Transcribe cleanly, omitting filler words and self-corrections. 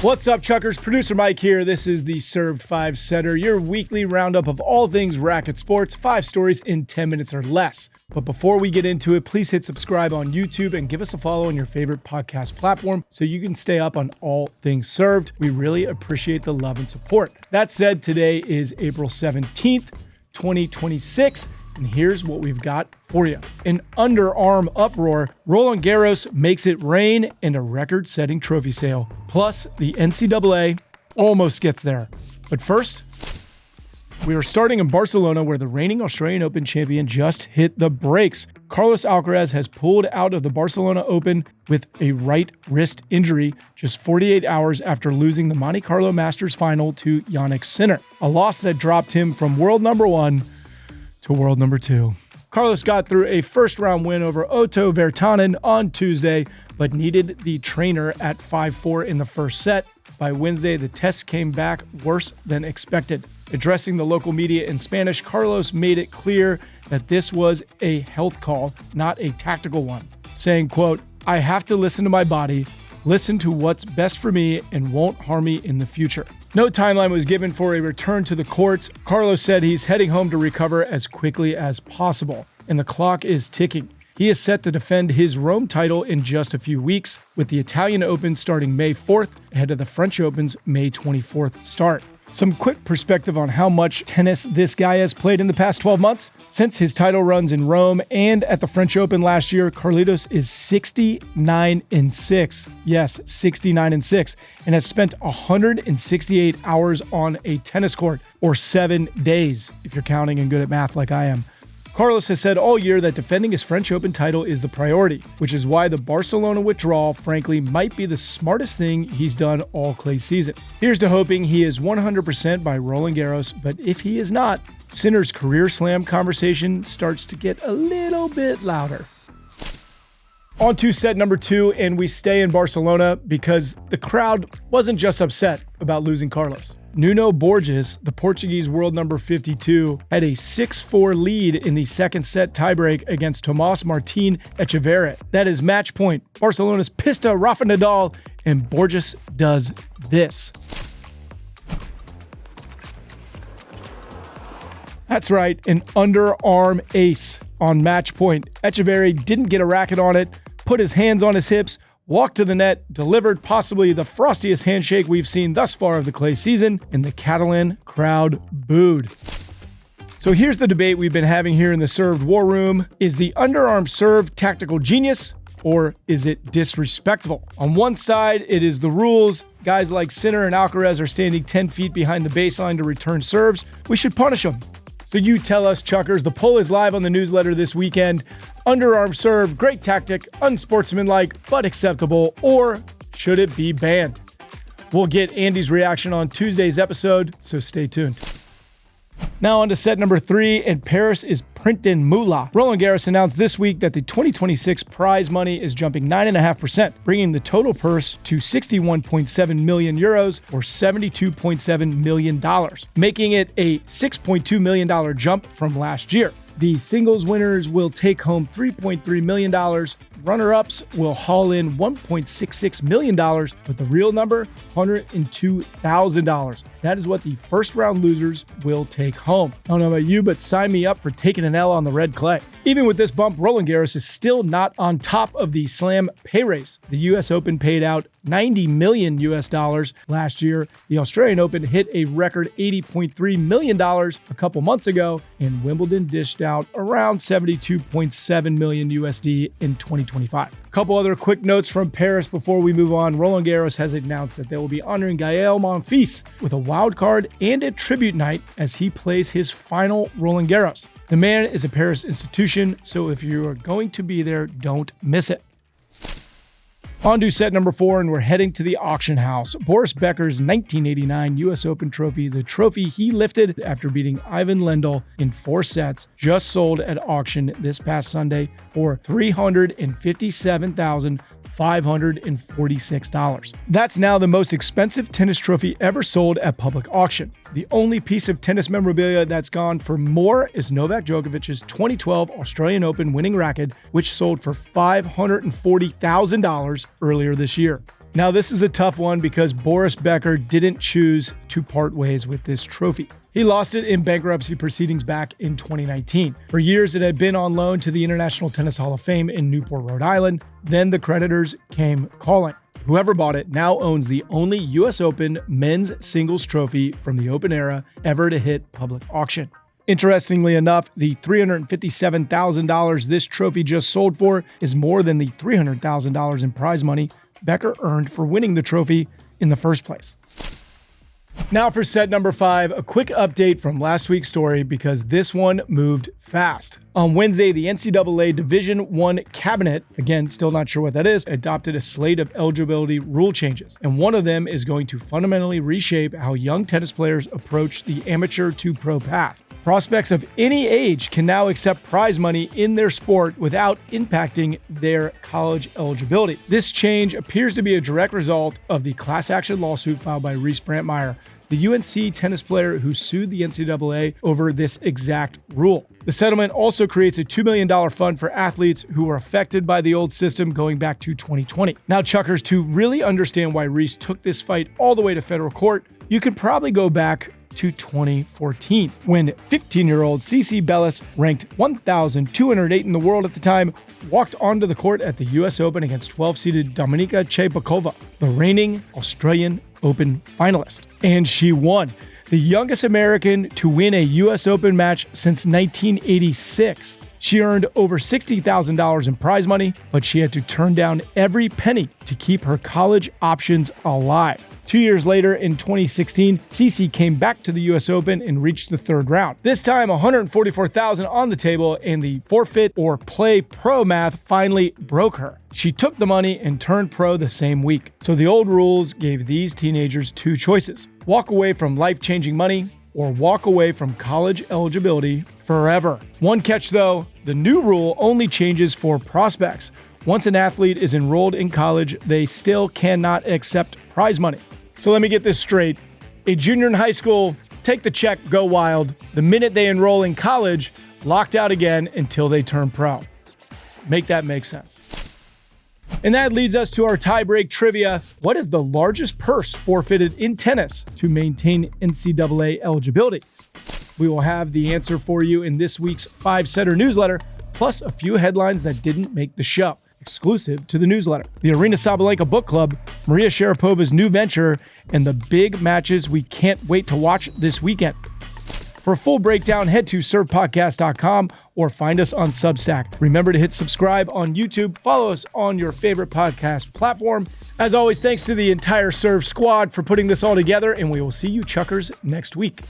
What's up, Chuckers? Producer Mike here. This is the Served 5 Setter, your weekly roundup of all things Racket Sports, 5 stories in 10 minutes or less. But before we get into it, please hit subscribe on YouTube and give us a follow on your favorite podcast platform so you can stay up on all things served. We really appreciate the love and support. That said, today is April 17th, 2026. And here's what we've got for you. An underarm uproar, Roland Garros makes it rain, and a record-setting trophy sale. Plus, the NCAA almost gets there. But first, we are starting in Barcelona, where the reigning Australian Open champion just hit the brakes. Carlos Alcaraz has pulled out of the Barcelona Open with a right wrist injury just 48 hours after losing the Monte Carlo Masters final to Jannik Sinner, a loss that dropped him from world number 1 to world number 2. Carlos got through a first-round win over Otto Virtanen on Tuesday, but needed the trainer at 5-4 in the first set. By Wednesday, the test came back worse than expected. Addressing the local media in Spanish, Carlos made it clear that this was a health call, not a tactical one, saying, quote, "I have to listen to my body, listen to what's best for me and won't harm me in the future." No timeline was given for a return to the courts. Carlos said he's heading home to recover as quickly as possible, and the clock is ticking. He is set to defend his Rome title in just a few weeks, with the Italian Open starting May 4th, ahead of the French Open's May 24th start. Some quick perspective on how much tennis this guy has played in the past 12 months. Since his title runs in Rome and at the French Open last year, Carlitos is 69-6. Yes, 69-6, and has spent 168 hours on a tennis court, or 7 days, if you're counting and good at math like I am. Carlos has said all year that defending his French Open title is the priority, which is why the Barcelona withdrawal, frankly, might be the smartest thing he's done all clay season. Here's to hoping he is 100% by Roland Garros, but if he is not, Sinner's career slam conversation starts to get a little bit louder. On to set number 2, and we stay in Barcelona because the crowd wasn't just upset about losing Carlos. Nuno Borges, the Portuguese world number 52, had a 6-4 lead in the second set tiebreak against Tomás Martín Echeverri. That is match point. Barcelona's Pista Rafa Nadal, and Borges does this. That's right, an underarm ace on match point. Echeverri didn't get a racket on it, put his hands on his hips, walked to the net, delivered possibly the frostiest handshake we've seen thus far of the clay season, and the Catalan crowd booed. So here's the debate we've been having here in the Served War Room. Is the underarm serve tactical genius, or is it disrespectful? On one side, it is the rules. Guys like Sinner and Alcaraz are standing 10 feet behind the baseline to return serves. We should punish them. So you tell us, Chuckers. The poll is live on the newsletter this weekend. Underarm serve, great tactic, unsportsmanlike, but acceptable, or should it be banned? We'll get Andy's reaction on Tuesday's episode, so stay tuned. Now on to set number 3, and Paris is printing moolah. Roland Garros announced this week that the 2026 prize money is jumping 9.5%, bringing the total purse to 61.7 million euros, or $72.7 million, making it a $6.2 million jump from last year. The singles winners will take home $3.3 million. Runner-ups will haul in $1.66 million, but the real number, $102,000. That is what the first-round losers will take home. I don't know about you, but sign me up for taking an L on the red clay. Even with this bump, Roland Garros is still not on top of the Slam pay race. The U.S. Open paid out $90 million last year. The Australian Open hit a record $80.3 million a couple months ago, and Wimbledon dished out around $72.7 million USD in 2025. A couple other quick notes from Paris before we move on. Roland Garros has announced that they will be honoring Gael Monfils with a wild card and a tribute night as he plays his final Roland Garros. The man is a Paris institution, so if you are going to be there, don't miss it. On to set number 4, and we're heading to the auction house. Boris Becker's 1989 U.S. Open trophy, the trophy he lifted after beating Ivan Lendl in 4 sets, just sold at auction this past Sunday for $357,546. That's now the most expensive tennis trophy ever sold at public auction. The only piece of tennis memorabilia that's gone for more is Novak Djokovic's 2012 Australian Open winning racket, which sold for $540,000 earlier this year. Now, this is a tough one because Boris Becker didn't choose to part ways with this trophy. He lost it in bankruptcy proceedings back in 2019. For years, it had been on loan to the International Tennis Hall of Fame in Newport, Rhode Island. Then the creditors came calling. Whoever bought it now owns the only U.S. Open men's singles trophy from the Open era ever to hit public auction. Interestingly enough, the $357,000 this trophy just sold for is more than the $300,000 in prize money Becker earned for winning the trophy in the first place. Now for set number 5, a quick update from last week's story because this one moved fast. On Wednesday, the NCAA Division I Cabinet, again, still not sure what that is, adopted a slate of eligibility rule changes. And one of them is going to fundamentally reshape how young tennis players approach the amateur to pro path. Prospects of any age can now accept prize money in their sport without impacting their college eligibility. This change appears to be a direct result of the class action lawsuit filed by Reese Brantmeyer, the UNC tennis player who sued the NCAA over this exact rule. The settlement also creates a $2 million fund for athletes who were affected by the old system going back to 2020. Now, Chuckers, to really understand why Reese took this fight all the way to federal court, you could probably go back to 2014, when 15-year-old Cici Bellis, ranked 1,208 in the world at the time, walked onto the court at the U.S. Open against 12-seeded Dominika Cejpakova, the reigning Australian Open finalist. And she won, the youngest American to win a U.S. Open match since 1986. She earned over $60,000 in prize money, but she had to turn down every penny to keep her college options alive. 2 years later, in 2016, Cici came back to the U.S. Open and reached the third round. This time, $144,000 on the table, and the forfeit or play pro math finally broke her. She took the money and turned pro the same week. So the old rules gave these teenagers two choices: walk away from life-changing money or walk away from college eligibility forever. One catch though, the new rule only changes for prospects. Once an athlete is enrolled in college, they still cannot accept prize money. So let me get this straight. A junior in high school, take the check, go wild. The minute they enroll in college, locked out again until they turn pro. Make that make sense. And that leads us to our tie-break trivia. What is the largest purse forfeited in tennis to maintain NCAA eligibility? We will have the answer for you in this week's 5-setter newsletter, plus a few headlines that didn't make the show, exclusive to the newsletter. The Arena Sabalenka Book Club, Maria Sharapova's new venture, and the big matches we can't wait to watch this weekend. For a full breakdown, head to servepodcast.com or find us on Substack. Remember to hit subscribe on YouTube, follow us on your favorite podcast platform. As always, thanks to the entire Serve squad for putting this all together, and we will see you Chuckers next week.